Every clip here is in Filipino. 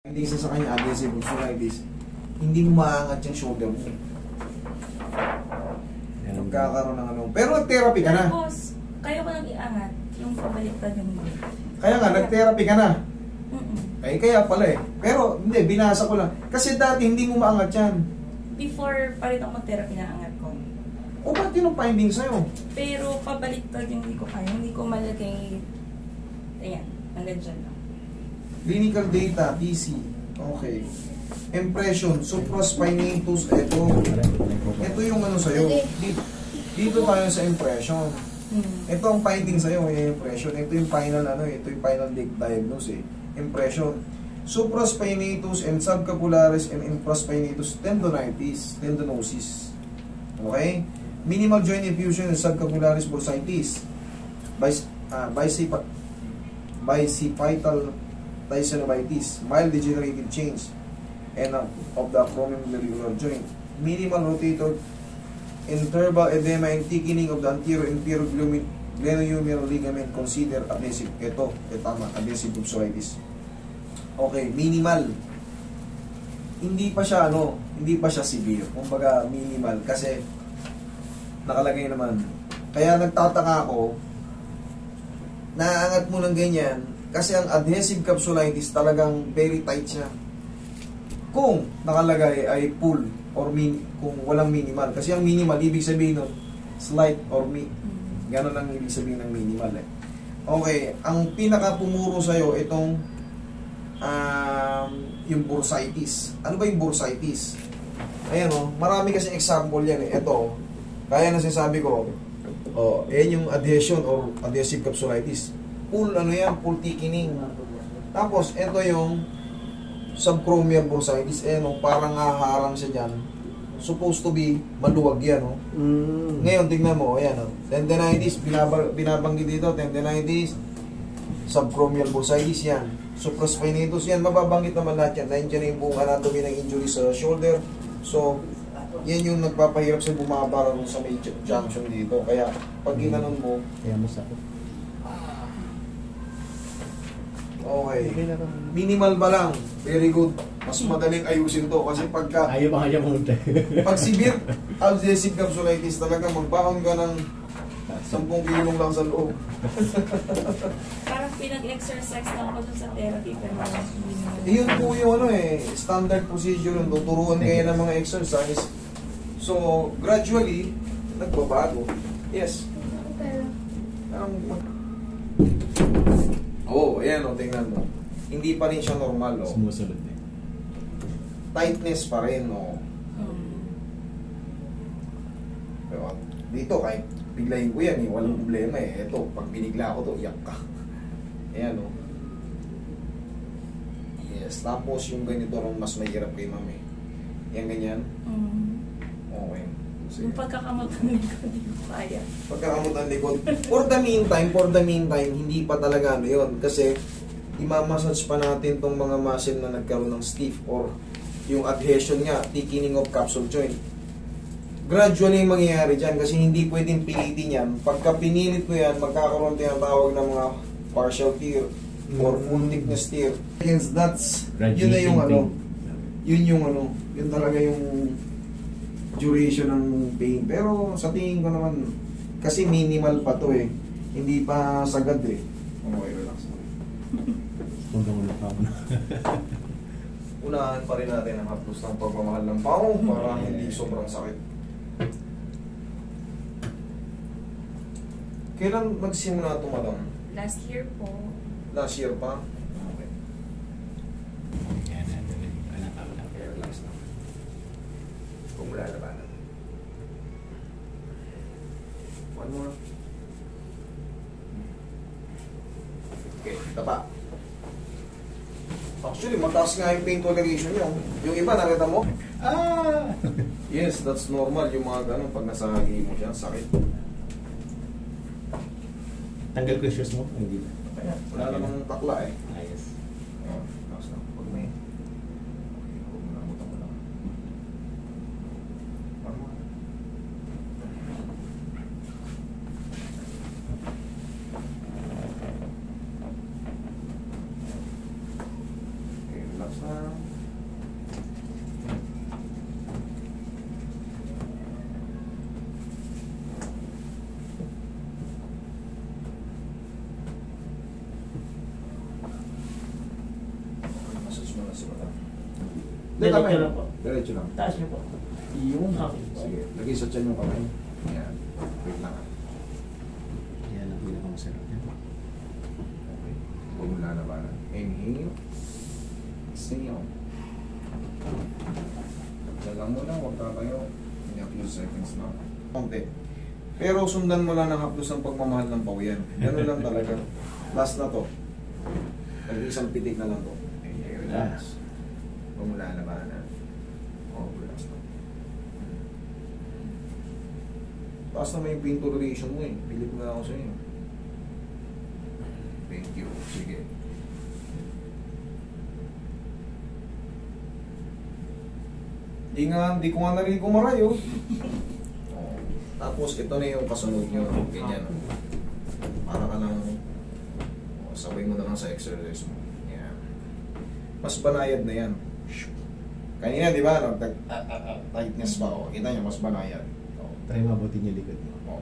Hindi isa sa kanya adhesive uveitis, hindi mo maangat yung shoulder mo. Magkakaroon ng ano. Pero nag-therapy ka na. Tapos, kaya ko nang iangat yung pabaliktad yung mga. Kaya nga, nag-therapy ka na. Mm-mm. Kaya pala eh. Pero hindi, binasa ko lang. Kasi dati hindi mo maangat yan. Before pa rin ako mag-therapy na angat ko. O ba't yun ang finding sa'yo? Pero pabaliktad yung hindi ko kaya. Hindi ko malagay. Ayan, hanggang dyan lang. Clinical data, TC. Okay. Impression, supraspinatus, ito. Ito yung ano sa'yo. Dito tayo sa impression. Ito ang finding sa'yo, yung impression. Ito yung final ano, ito yung final diagnose eh. Impression. Supraspinatus and subcapularis and infraspinatus tendinosis. Okay? Minimal joint effusion and subcapularis bursitis. Bicipital tysinovitis, mild degenerative change and of the acromion joint. Minimal rotator interval edema and thickening of the anterior inferior glenohumeral ligament consider adhesive. Ito tama, adhesive uveitis. Okay, minimal. Hindi pa siya severe. Kumbaga minimal kasi nakalagay naman. Kaya nagtataka ako, naaangat mo ng ganyan kasi ang adhesive capsulitis talagang very tight siya. Kung nakalagay ay full or kung walang minimal. Kasi ang minimal, ibig sabihin nun, slight or gano'n lang ibig sabihin ng minimal eh. Okay, ang pinaka-pumuro sa'yo, itong yung bursitis. Ano ba yung bursitis? Ayan o, marami kasi example yan eh. Ito, kaya na sinasabi ko, yan yung adhesion or adhesive capsulitis. Full ano yan, full thickening. Tapos, ito yung subchromial bursitis. Parang haharang siya dyan. Supposed to be maluwag yan. Ngayon, tingnan mo, ayan. Tendinitis, binabanggit dito, tendinitis, subchromial bursitis yan. Supraspinatus yan, mababanggit naman lahat yan. Nandiyan na yung buong anatomy ng injury sa shoulder. So, yan yung nagpapahirap sa bumabara sa may junction dito. Kaya, pag ginanon mo, kaya masakit. okay. Minimal ba lang? Very good. Mas madaling ayusin to kasi pagka ayaw pa kanya pumunta. pag severe adhesive capsulitis talaga magbaon ka ng 10 kilong lang sa loob. Parang pinag-exercise lang ako dun sa therapy pero Yun po yung ano standard procedure yung tuturuan kayo ng mga exercise. So, gradually, nagbabago. Yes. Ayan tingnan mo. Hindi pa rin siya normal, Sumusunod eh. Tightness pa rin, Pero dito, kahit biglayin ko yan, walang problema eh. Ito, pag binigla ko to, iyak ka. Ayan, Yes, tapos yung ganito rin mas mahirap kay ma'am eh. Yan ganyan. Okay. Yung pagkakamot ng likod, hindi ko kaya. Pagkakamot ng likod. For the meantime, hindi pa talaga yun. Kasi, imamassage pa natin tong mga muscle na nagkaroon ng stiff or yung adhesion nga, thickening of capsule joint. Gradually yung mangyayari dyan kasi hindi pwedeng pilitin yan. Pagka pinilit mo yan, magkakaroon tinatawag ng mga partial tear or full thickness tear. Hence, yun na yung yun talaga yung duration ng pain. Pero sa tingin ko naman, kasi minimal pa to eh. Hindi pa sagad eh. Okay, relax mo. Unahan pa rin natin ang haplos ng pagmamahal ng pao para hindi sobrang sakit. Kailan magsimula ito, madam? Last year po. Last year pa? Okay. Okay, relax na. Kung wala na ba na. One more. Okay, tapa. Actually, mataas nga yung pain toleration niya. Yung iba, nakita mo? Yes, that's normal. Yung mga ganun, pag nasa hagi mo siya, sakit. Tanggal ko yung shoes mo? Hindi na. Kaya, wala namang takla eh. Ayos. Tapos na, pag may... Okay, huwag mo namutan mo lang. One more. Okay, relax na. lang. Massage mo na si Madam. Diretso lang po. Diretso lang. Taas niyo po. Yung Okay. Sige, lagay sa tiyan yung kamay. Yan. Wait lang. Yan ang pinakamasarap niya. Okay. Huwag mo lalabanan. Inhale. Exhale. Diyan lang muna, huwag tatayo. Hindi a few seconds na. Konti. Pero sundan mo lang ng haplos ng pagmamahal ng pawian. Ganun lang talaga. Last na to. Nag-isang pitik na lang to. Okay, relax. Huwag mo lalabanan. Oh, relax na. Taas naman yung pain toleration mo eh. Bilip na ako sa iyo. Thank you. Sige. Di ko nga narinig kumaray oh. Oh. Tapos ito na yung kasunod nyo. Ganyan. Para ka lang sabay mo na lang sa exercise mo. Yan. Mas banayad na yan. Kanina di ba? Tightness pa oh. Kita nyo, mas banayad. Try mabuti niyo likod mo. Oh.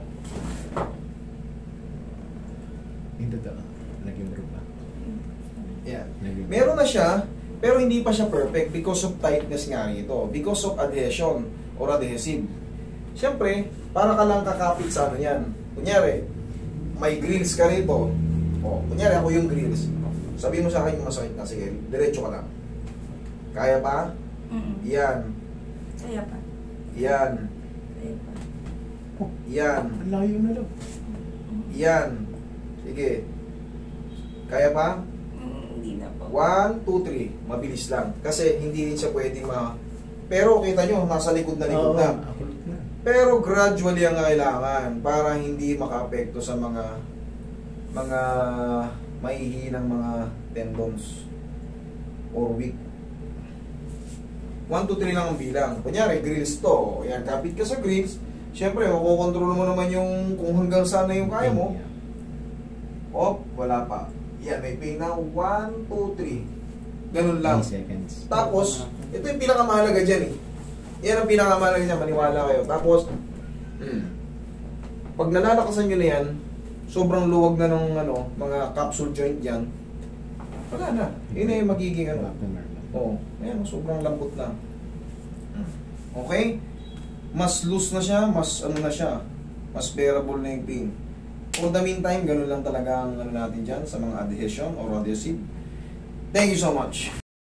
Ito to. Naging bro ba? Yan. Naging Meron na siya, pero hindi pa siya perfect because of tightness nga rito. Because of adhesion or adhesive. Siyempre, para ka lang kakapit sa ano yan. Kunyari, may grills ka rito. O, kunyari ako yung grills. Sabihin mo sa akin yung masakit na. Sige, diretso ka lang. Kaya pa? Yan. Kaya pa. Yan. Kaya pa. Yan. ang layo na lang. Yan. Sige. Kaya pa? Hindi na po. 1, 2, 3. Mabilis lang. Kasi hindi rin siya pwedeng Pero kita nyo, nasa likod na likod na. Akulot na. Pero gradually ang kailangan para hindi makaapekto sa mga mahihinang mga tendons or weak. 1, 2, 3 lang ang bilang. Kunyari, grills to. Yan, kapit ka sa grills. Siyempre, makokontrol mo naman yung kung hanggang saan na yung kaya mo. Oh, wala pa. Yan, may pain na. 1, 2, 3. Ganun lang. 3 seconds. Tapos, ito yung pinakamahalaga dyan eh. Yan ang pinakamahalaga dyan, maniwala kayo. Tapos, pag nalalakasan nyo na yan, sobrang luwag na ng mga capsule joint dyan, wala na. Yun na yung magiging Back to normal. Oo. Ayan, sobrang lambot na. Okay? Mas loose na siya, mas na siya, mas bearable na yung pain. For the meantime, ganun lang talaga ang natin dyan sa mga adhesion or adhesive. Thank you so much.